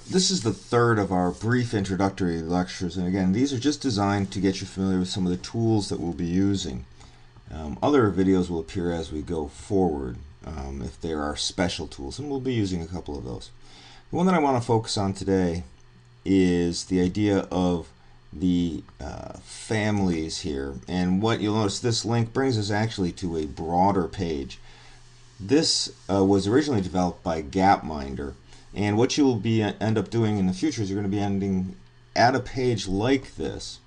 This is the third of our brief introductory lectures, and again, these are just designed to get you familiar with some of the tools that we'll be using. Other videos will appear as we go forward if there are special tools, and we'll be using a couple of those. The one that I want to focus on today is the idea of the families here, and what you'll notice, this link brings us actually to a broader page. This was originally developed by Gapminder, and what you'll be end up doing in the future is you're going to be ending at a page like this.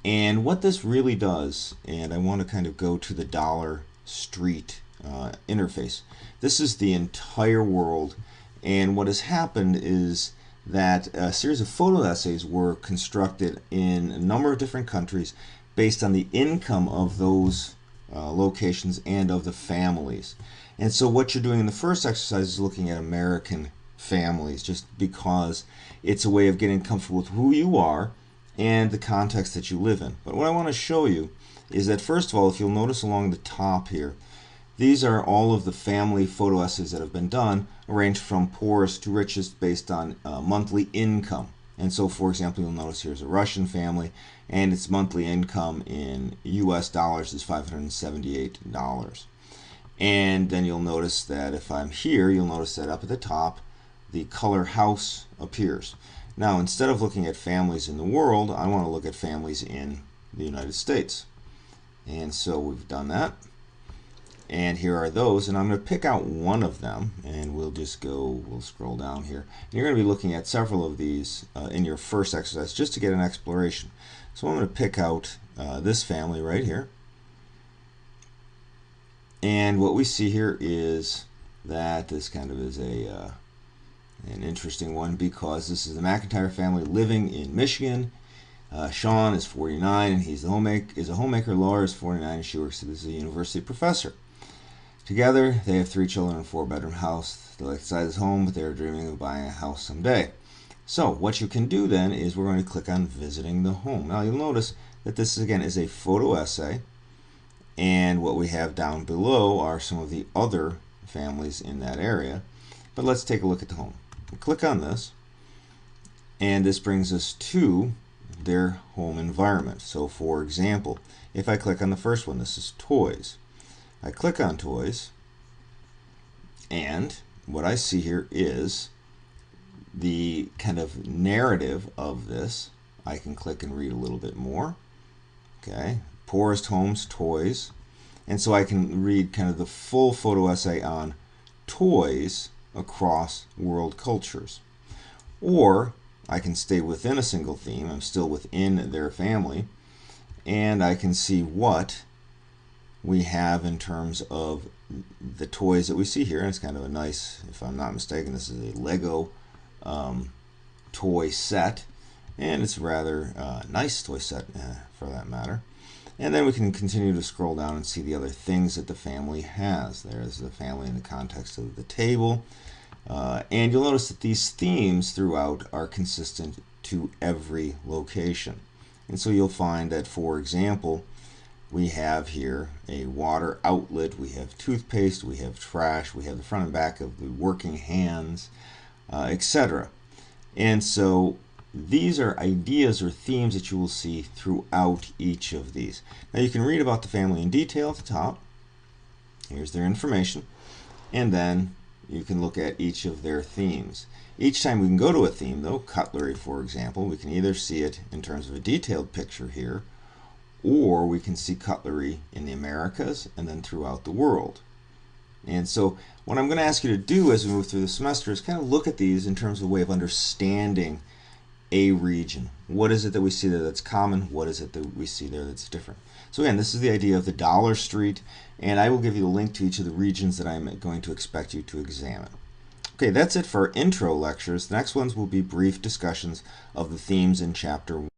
And what this really does, and I want to kind of go to the Dollar Street interface. This is the entire world, and what has happened is that a series of photo essays were constructed in a number of different countries based on the income of those locations and of the families. And so what you're doing in the first exercise is looking at American families, just because it's a way of getting comfortable with who you are and the context that you live in. But what I want to show you is that, first of all, if you'll notice along the top here, these are all of the family photo essays that have been done, arranged from poorest to richest based on monthly income. And so, for example, you'll notice here's a Russian family, and its monthly income in US dollars is $578. And then you'll notice that if I'm here, you'll notice that up at the top, the color house appears. Now, instead of looking at families in the world, I want to look at families in the United States. And so we've done that. And here are those, and I'm going to pick out one of them, and we'll scroll down here. And you're going to be looking at several of these in your first exercise just to get an exploration. So I'm going to pick out this family right here. And what we see here is that this kind of is an interesting one, because this is the McIntyre family living in Michigan. Sean is 49, and he's a homemaker. Laura is 49, and she works as a university professor. Together, they have 3 children in a 4-bedroom house. They like the size of his home, but they are dreaming of buying a house someday. So what you can do then is we're going to click on visiting the home. Now you'll notice that this again is a photo essay, and what we have down below are some of the other families in that area. But let's take a look at the home. We'll click on this, and this brings us to their home environment. So for example, if I click on the first one, this is toys. I click on toys, and what I see here is the kind of narrative of this. I can click and read a little bit more. Okay, poorest homes, toys. And so I can read kind of the full photo essay on toys across world cultures. Or I can stay within a single theme. I'm still within their family, and I can see what we have in terms of the toys that we see here. And it's kind of a nice, if I'm not mistaken, this is a Lego toy set, and it's a rather nice toy set for that matter. And then we can continue to scroll down and see the other things that the family has. There's the family in the context of the table. And you'll notice that these themes throughout are consistent to every location. And so you'll find that, for example, we have here a water outlet, we have toothpaste, we have trash, we have the front and back of the working hands, etc. And so these are ideas or themes that you will see throughout each of these. Now you can read about the family in detail at the top. Here's their information. And then you can look at each of their themes. Each time we can go to a theme, though, cutlery, for example, we can either see it in terms of a detailed picture here, or we can see cutlery in the Americas and then throughout the world. And so what I'm going to ask you to do as we move through the semester is kind of look at these in terms of a way of understanding a region. What is it that we see there that's common? What is it that we see there that's different? So again, this is the idea of the Dollar Street, and I will give you the link to each of the regions that I'm going to expect you to examine. Okay, that's it for our intro lectures. The next ones will be brief discussions of the themes in Chapter 1.